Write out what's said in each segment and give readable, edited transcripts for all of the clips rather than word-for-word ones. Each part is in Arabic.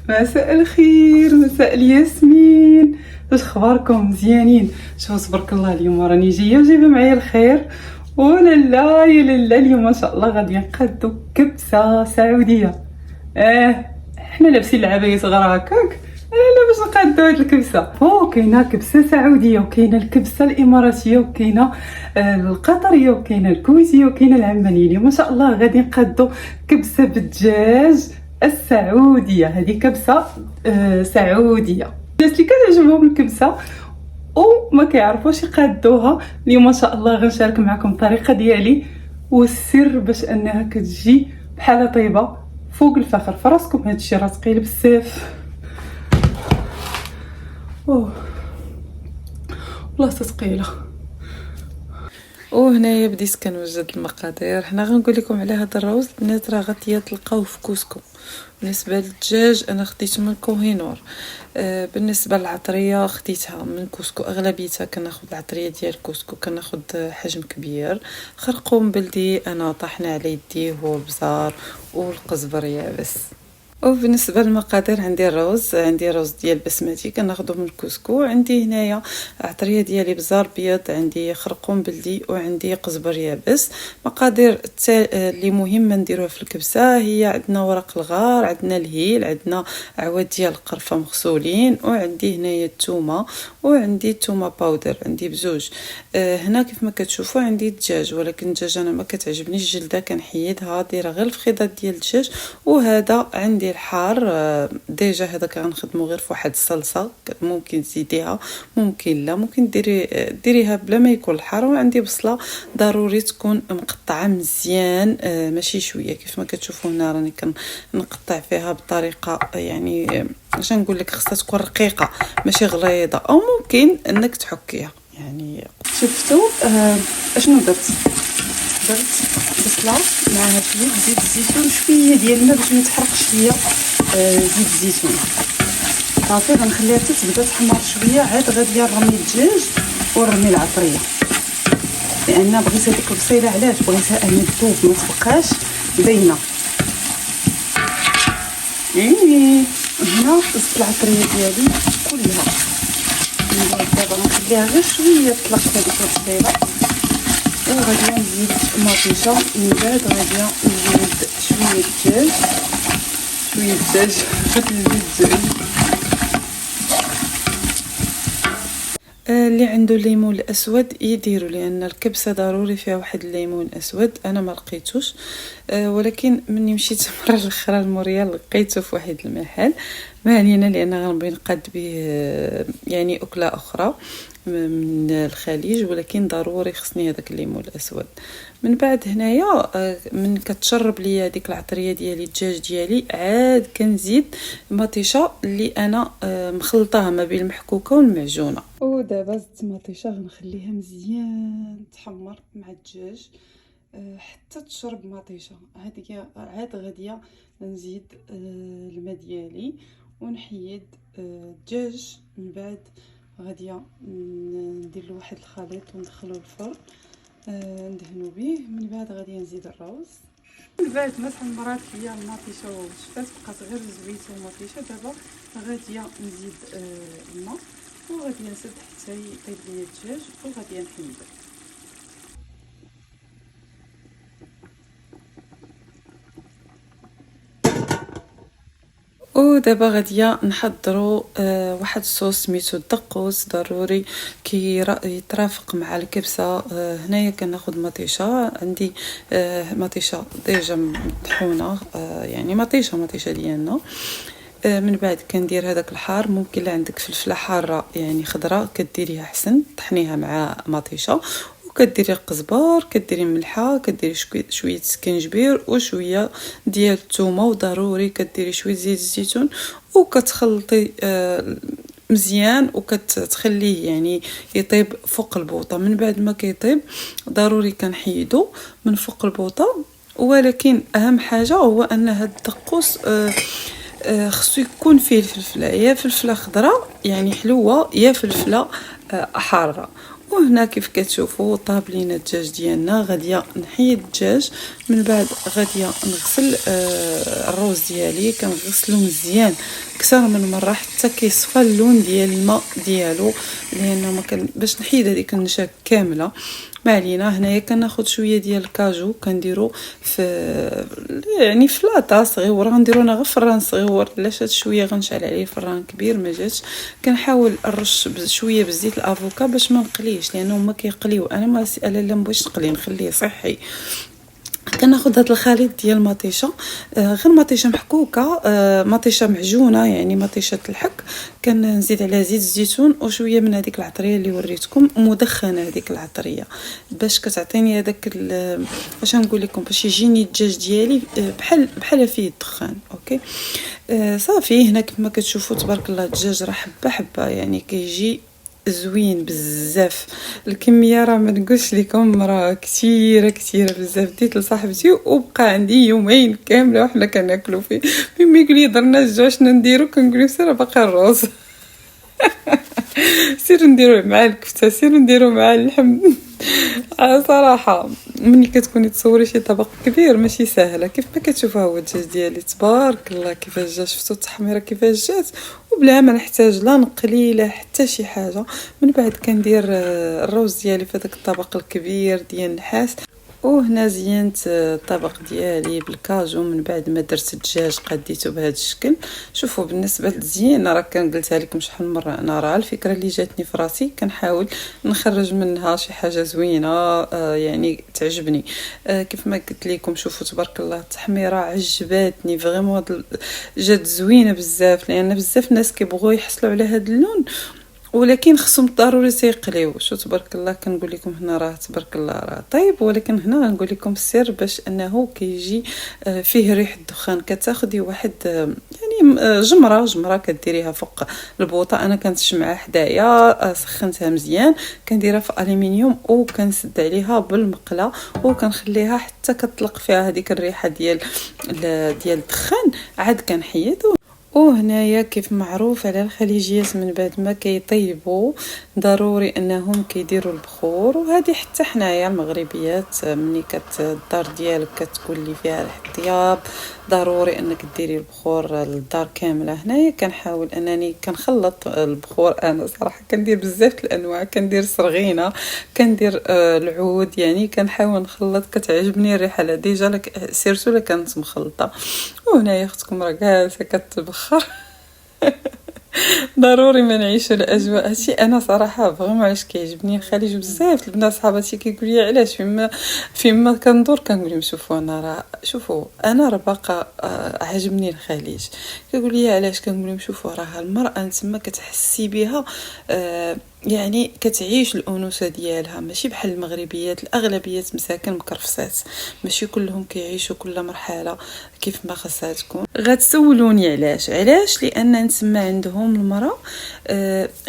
مساء الخير، مساء الياسمين. واش اخباركم؟ مزيانين؟ شوفوا تبارك الله اليوم راني جايه وجايبه معايا الخير. ولا لا يا لالا، اليوم ما شاء الله غادي نقادو كبسه سعوديه. حنا لابسين العباية صغار هكاك، لا باش نقادو هاد الكبسه. كاينه كبسه سعوديه، وكاينه الكبسه الاماراتيه، وكاينه القطريه، وكاينه الكويتيه، وكاينه العمانيه. اليوم ما شاء الله غادي نقادو كبسه بالدجاج السعوديه. هذه كبسه سعوديه. الناس اللي كتعجبهم الكبسه وما كيعرفوش يقادوها، اليوم ما شاء الله غنشارك معكم الطريقه ديالي والسر باش انها كتجي بحال طيبه فوق الفخر. فراسكم هذا الشيء راه ثقيل بزاف. والله ثقيله. وهنايا بديت كنوجد المقادير. حنا غنقول لكم على هذا الروز البنات، راه غادي تلقاوه في كوسكو. بالنسبه للدجاج انا خديت من كوهينور. بالنسبه للعطريه خديتها من كوسكو، اغلبيتها كناخذ العطريه ديال كوسكو، كناخذ حجم كبير. خرقوم بلدي انا طحنا على يديه والبزار والقزبر يابس. وبالنسبه للمقادير عندي الروز، عندي روز ديال بسمتي كناخذو من الكسكو، عندي هنايا عطريه ديالي بزار بيض، عندي خرقوم بلدي، وعندي قزبر يابس. مقادير اللي مهمه نديروها في الكبسه هي عندنا ورق الغار، عندنا الهيل، عندنا عواد ديال القرفه مغسولين، وعندي هنايا الثومه، وعندي الثومه باودر، عندي بزوج. هنا كيف ما كتشوفوا عندي الدجاج، ولكن الدجاج انا ما كتعجبنيش الجلده، كنحيدها دايره غير الفخيضات ديال الدجاج. وهذا عندي الحار ديجا، هذا كنخدمو غير في واحد الصلصه، ممكن تزيديها ممكن لا، ممكن ديريها بلا ما يكون الحار. وعندي بصله ضروري تكون مقطعه مزيان، ماشي شويه كيف ما كتشوفوا هنا راني كنقطع فيها بطريقه يعني اش نقول لك، خصها تكون رقيقه ماشي غليظه، او ممكن انك تحكيها يعني. شفتوا اشنو درت بصله معها شويه زيت الزيتون، شويه ديال الماء باش ما يتحرقش ليا زيت الزيتون. صافي غنخليها حتى تبدا تحمر شويه، عاد غادي نرمي الدجاج ونرمي العطريه، لان بغيت هذيك البصيله، علاش بغيتها انا تذوب ما تبقاش باينه. هنا زدت العطريه ديالي كلها. دابا غنخليها غير شويه تطلق هذيك البصيله، وغادي نزيد مطيشه. من بعد غادي نزيد شويه دجاج اللي عنده الليمون الاسود يديروا، لان الكبسه ضروري فيها واحد الليمون اسود. انا ما لقيتوش، ولكن مني مشيت مره الاخرى لموريال لقيته في واحد المحل، ما علينا، لان غنبغي نقاد به يعني اكله اخرى من الخليج، ولكن ضروري خصني هذاك الليمون الاسود. من بعد هنايا من كتشرب ليا ديك العطريه ديالي الدجاج ديالي، عاد كنزيد مطيشه اللي انا مخلطاها ما بين المحكوكه والمعجونه. ودابا زدت مطيشه غنخليها مزيان تحمر مع الدجاج حتى تشرب مطيشه. عاد غاديه نزيد الماء ديالي ونحيد الدجاج. من بعد غاديه ندير له واحد الخليط وندخلو الفرن ندهنو به. من بعد غادي نزيد الروز. من بعد ما تحمرات ليا المطيشه وشفات بقات غير زويته ومطيشه، دابا غادي نزيد الماء وغادي نسد حتى يطيب ليا الدجاج وغادي نحيدو. ودابا غاديه نحضروا واحد الصوص سميتو الدقوس، ضروري كي يترافق مع الكبسه. هنايا كناخذ مطيشه، عندي مطيشه ديجا مطحونه، يعني مطيشه ديالنا. من بعد كندير هذاك الحار، ممكن لا عندك فلفله حاره يعني خضراء كديريها احسن، طحنيها مع مطيشه، وكديري القزبر، كديري ملحه، كديري شويه سكنجبير وشويه ديال الثومه، وضروري كديري شويه زيت الزيتون، وكتخلطي مزيان وكتخليه يعني يطيب فوق البوطه. من بعد ما كيطيب ضروري كنحيدو من فوق البوطه. ولكن اهم حاجه هو ان هاد الدقوس خصو يكون فيه الفلفله، يا فلفله خضراء يعني حلوه، يا فلفله حاره. وهنا كيف كتشوفوا طاب لينا الدجاج ديالنا. غاديه نحيد الدجاج، من بعد غاديه نغسل الروز ديالي. كنغسلو مزيان اكثر من مره حتى كيصفى اللون ديال الماء ديالو، لانه ما باش نحيد هذيك النشا كامله. ما علينا. هنايا كناخذ شويه ديال الكاجو كنديرو في يعني في لاطا صغيره، غنديرو انا غير فران صغيور. علاش هاد شويه غنشعل عليه فران كبير ما جاتش. كنحاول نرش شويه بزيت الافوكا باش ما نقليش، لانه هما كيقليو. انا ما لا بغيتش نقلي، نخليه صحي. كناخذ هذا الخليط ديال المطيشه، غير مطيشه محكوكه، مطيشه معجونه يعني مطيشه الحك. كنزيد عليها زيت الزيتون وشويه من هذيك العطريه اللي وريتكم، مدخنه هذيك العطريه باش كتعطيني هذاك واش نقول لكم، باش يجيني الدجاج ديالي بحال فيه الدخان. اوكي صافي. هنا كما كتشوفوا تبارك الله الدجاج راه حبه حبه، يعني كيجي زوين بزاف. الكميه راه ما نقولش لكم، راه كثيره بزاف. ديت لصاحبتي وبقى عندي يومين كامله وحنا كناكلوا فيه. ملي يقول لي درنا الجوع شنو نديرو، كنقول له سير باقي الروز سير نديرو مع الكفته، سير نديرو مع اللحم. صراحه ملي كتكوني تصوري شي طبق كبير ماشي سهله. كيف ما كتشوفوا هو الدجاج ديالي تبارك الله كيفاش جا. شفتوا التحميره كيفاش جات، وبلا ما نحتاج لا نقلي لا حتى شي حاجه. من بعد كندير الروز ديالي في هذاك الطبق الكبير ديال النحاس. وهنا زينت الطبق ديالي بالكاجو. من بعد ما درت الدجاج قديته بهذا الشكل. شوفوا بالنسبه للزينه راه قلتها لكم شحال مره، انا راه الفكره اللي جاتني في راسي كنحاول نخرج منها شي حاجه زوينه يعني تعجبني. كيف ما قلت لكم شوفوا تبارك الله التحميره عجباتني فريمون، جات زوينه بزاف، لان بزاف الناس كيبغوا يحصلوا على هذا اللون ولكن خصهم ضروري تيقليو. شو تبارك الله كنقول لكم هنا راه تبارك الله راه طيب، ولكن هنا غنقول لكم السر باش انه كيجي فيه ريحه الدخان. كتاخدي واحد يعني جمره كديريها فوق البوطه. انا كانت الشمعه حدايا سخنتها مزيان، كنديرها في الومنيوم وكنسد عليها بالمقله وكنخليها حتى كتطلق فيها هذيك الريحه ديال الدخان. عاد كنحيد. وهنايا كيف معروف على الخليجيات من بعد ما كيطيبوا ضروري انهم كيديروا البخور. وهذه حتى حنايا المغربيات ملي الدار ديالك كتكون لي فيها ريحه الطياب ضروري انك ديري البخور للدار كامله. هنايا كنحاول انني كنخلط البخور. انا صراحه كندير بزاف الانواع، كندير صرغينه، كندير العود، يعني كنحاول نخلط. كتعجبني الريحه لا ديجا سيرتو لا كانت مخلطه. وهنايا اختكم راه جالسه كتبخر ضروري ما نعيشوا الاجواء. هادشي انا صراحه فريمون علاش كيعجبني الخليج بزاف. البنات صحاباتي كيقول لي علاش فيما كندور كنقول لهم شوفوا انا راه باقا عجبني الخليج. كيقول لي علاش، كنقول لهم شوفوا راه المراه نتما كتحسي بها يعني كتعيش الانوثه ديالها، ماشي بحال المغربيات الاغلبيات مساكن مكرفسات، ماشي كلهم كيعيشوا كل مرحله كيف ما خاصها تكون. غتسولوني علاش لان نتما عندهم المراه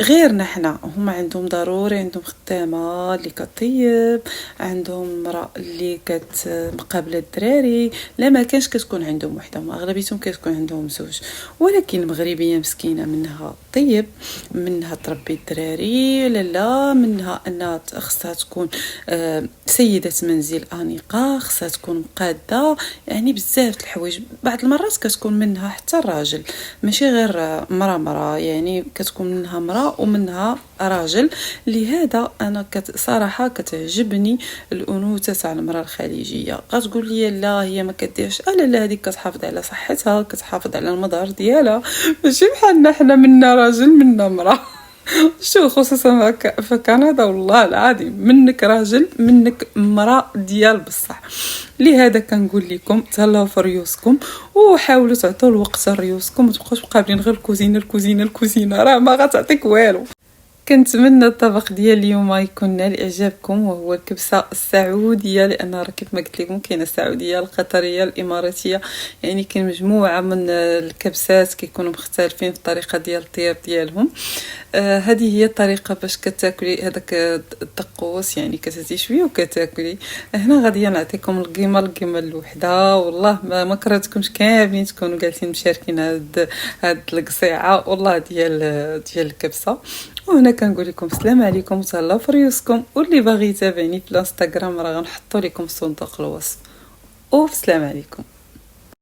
غيرنا حنا، هما عندهم ضروري عندهم خدامه اللي كطيب، عندهم المراه اللي مقابله الدراري. لا ما كانش كتكون عندهم وحده، اغلبيتهم كتكون عندهم زوج. ولكن المغربيه مسكينه منها طيب، منها تربي الدراري، لا منها انها خصها تكون سيده منزل انيقه، خصها تكون مقاده، يعني بزاف الحوايج. بعض المرات كتكون منها حتى الراجل، ماشي غير مراه يعني كتكون منها مراه ومنها راجل. لهذا انا صراحه كتعجبني الانوثه تاع المراه الخليجيه. غتقول لي لا هي ما كديرش، لا هذيك كتحافظ على صحتها، كتحافظ على المظهر ديالها، ماشي بحالنا حنا منا راجل منا مراه. شو خصوصا في كندا والله العظيم منك راجل منك مراه ديال بصح. لهذا كنقول لكم تهلاو في ريوسكم وحاولوا تعطوا الوقت لريوسكم، ما تبقاوش قابلين غير الكوزينه راه ما غتعطيك والو. كنتمنى الطبق ديال اليوم يكون نال اعجابكم، وهو الكبسه السعوديه، لان راه كيف ما قلت لكم كاينه السعوديه القطريه الاماراتيه، يعني كاين مجموعه من الكبسات كيكونوا مختلفين في الطريقه ديال الطياب ديالهم. هذه هي الطريقه باش كتاكلي هذاك الدقوس، يعني كتهزي شويه وكتاكلي. هنا غادي نعطيكم القيمه الوحده، والله ما كرهتكمش كاملين تكونوا جالسين مشاركين هاد القصيعه والله ديال الكبسه. وهنا كنقول لكم السلام عليكم وتهلاو في ريوسكم، واللي باغي يتابعني في الانستغرام راه غنحطوا لكم الصندوق الوصف. وبسلام عليكم.